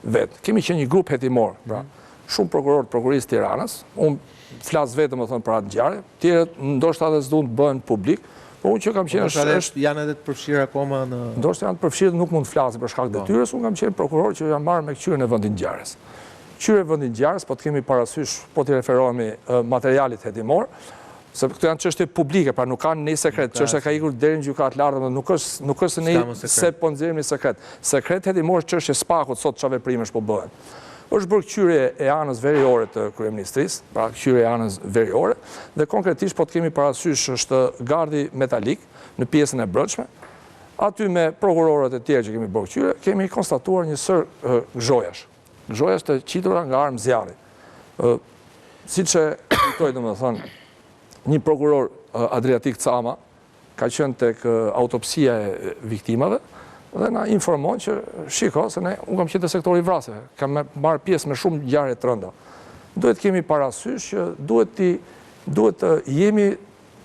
vetë. Kemi qenë një grup hetimor, pra, shumë prokurorë të prokurisë Tiranës, unë flasë vetëm më thonë për atë ngjarje, tjerët ndoshta edhe s'duan të bëhen publik, por unë që kam qenë janë edhe të përfshirë akoma në ndoshta janë të përfshirë nuk mund të flasin për shkak detyrës, unë kam qenë prokuror që jam marrë me këqyrën e vendit ngjarjes. Qyre e vendit ngjarjes, po të kemi parasysh, po t'i referohemi materialit hetimor, se këto janë çështje publike, pra nuk kanë një sekret, çështja ka ikur deri në gjykatë lart, nuk është se ne se po nxjerrim një sekret. Sekret hetimor është çështje spakut sot çfarë veprimesh po bëhen. Është bërë këqyrje e anës veriore të kryeministrisë, pra këqyrje e anës veriore, dhe konkretisht po të kemi parasysh është gardi metalik në pjesën e brendshme. Aty me prokurorët e tjerë që kemi bërë këqyrje, kemi konstatuar një sër gëzhojash. Gëzhojash të qitura nga armë zjarri. Siç e kujtoj domethënë, një prokuror Adriatik Cama ka qenë tek autopsia e viktimave dhe na informon që shiko se unë kam qenë te sektori i vrasjeve, kam marrë pjesë me shumë ngjarje të rënda. Duhet kemi parasysh që duhet të jemi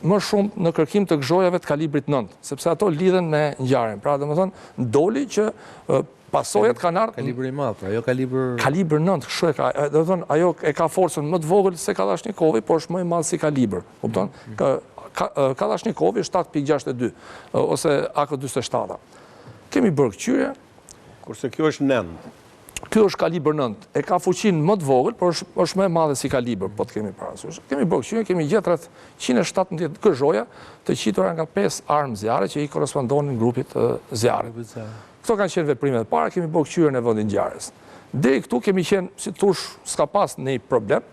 më shumë në kërkim të gëzhojave të kalibrit 9, sepse ato lidhen me ngjarjen. Pra domethënë doli që pasojat kanë ardhur kalibri i madh, pra jo kalibër 9, kështu e ka. Domethënë ajo e ka forcën më të vogël se Kallashnikovi, por është më i madh si kalibër. Kupton? Kallashnikovi është 7.62 ose AK-47. Kemi bërë këqyrje. Kurse kjo është 9. Kjo është kalibër 9. E ka fuqinë më të vogël, por është më e madhe si kalibër, po të kemi parasysh. Kemi bërë këqyrje, kemi gjetur rreth 117 gëzhoja të qitura nga 5 armë zjarre që i korrespondonin grupit zjarrit. Këto kanë qenë veprimet e para, kemi bërë këqyrjen e vendit ngjarjes. Deri këtu kemi qenë, si thosh, s'ka pas ndonjë problem.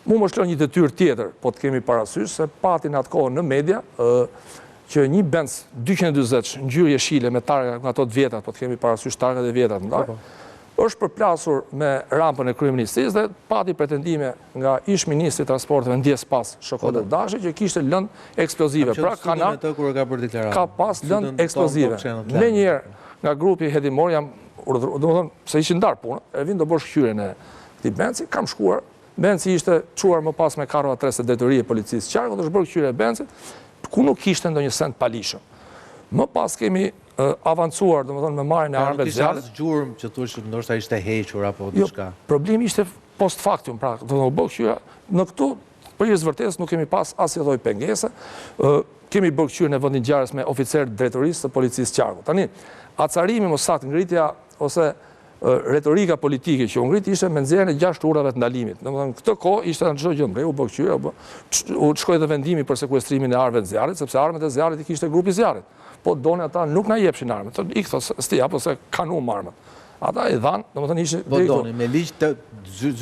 Mu më shlon një detyrë tjetër, po të kemi parasysh se patin atë kohë në media që një Benz 240 ngjyrë jeshile me targa nga ato të vjetat, po të kemi parasysh targat e vjetat ndaj, është përplasur me rampën e kryeministrisë dhe pati pretendime nga ish ministri i transporteve Ndjes Pas Shokodër Dashi që kishte lëndë eksplozive. Pra ka pas lëndë eksplozive. Menjëherë nga grupi hetimor jam domethënë se ishin ndarë punë, e vin do bësh këqyrjen e këtij Benzi, kam shkuar. Benzi ishte çuar më pas me karro atres e detyrie e policisë qarkut, është bërë këqyrja e Benzit, ku nuk kishte ndonjë send palishëm. Më pas kemi avancuar, domethënë me marrjen e armëve të zjarrit. Gjurmë që thuaç ndoshta ishte hequr apo diçka. Problemi ishte post factum, pra do të bëj këqyrja. Në këtu për vërtetës nuk kemi pas asnjë lloj pengese. Kemi bërë këqyrjen e vendit ngjarjes me oficer drejtorisë të policisë qarkut. Tani, acarimi më saktë ngritja ose retorika politike që u ngrit ishte me nxjerrjen e 6 urave të ndalimit. Domethënë këtë kohë ishte në çdo gjë mbreu, u bë këqyrja, u shkoi edhe vendimi për sekuestrimin e armëve të zjarrit, sepse armët e zjarrit i kishte grupi i zjarrit. Po donin ata nuk na jepshin armët. I thotë sti apo se kanë armët. Ata i dhan, domethënë ishte po donin me ligj të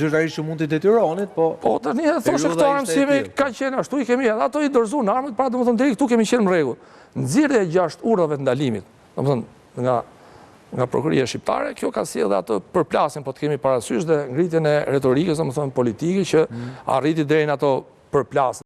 zyrtarisht që mund të detyronin, po tani thoshte këto armë si ka qenë ashtu i kemi edhe ato i dorëzuan armët, pra domethënë deri këtu kemi qenë në rregull. Nxjerrja e 6 urave të ndalimit, domethënë nga prokuria shqiptare, kjo ka sjellë atë përplasjen, po të kemi parasysh dhe ngritjen e retorikës, domethënë politike që arriti deri në ato përplasje.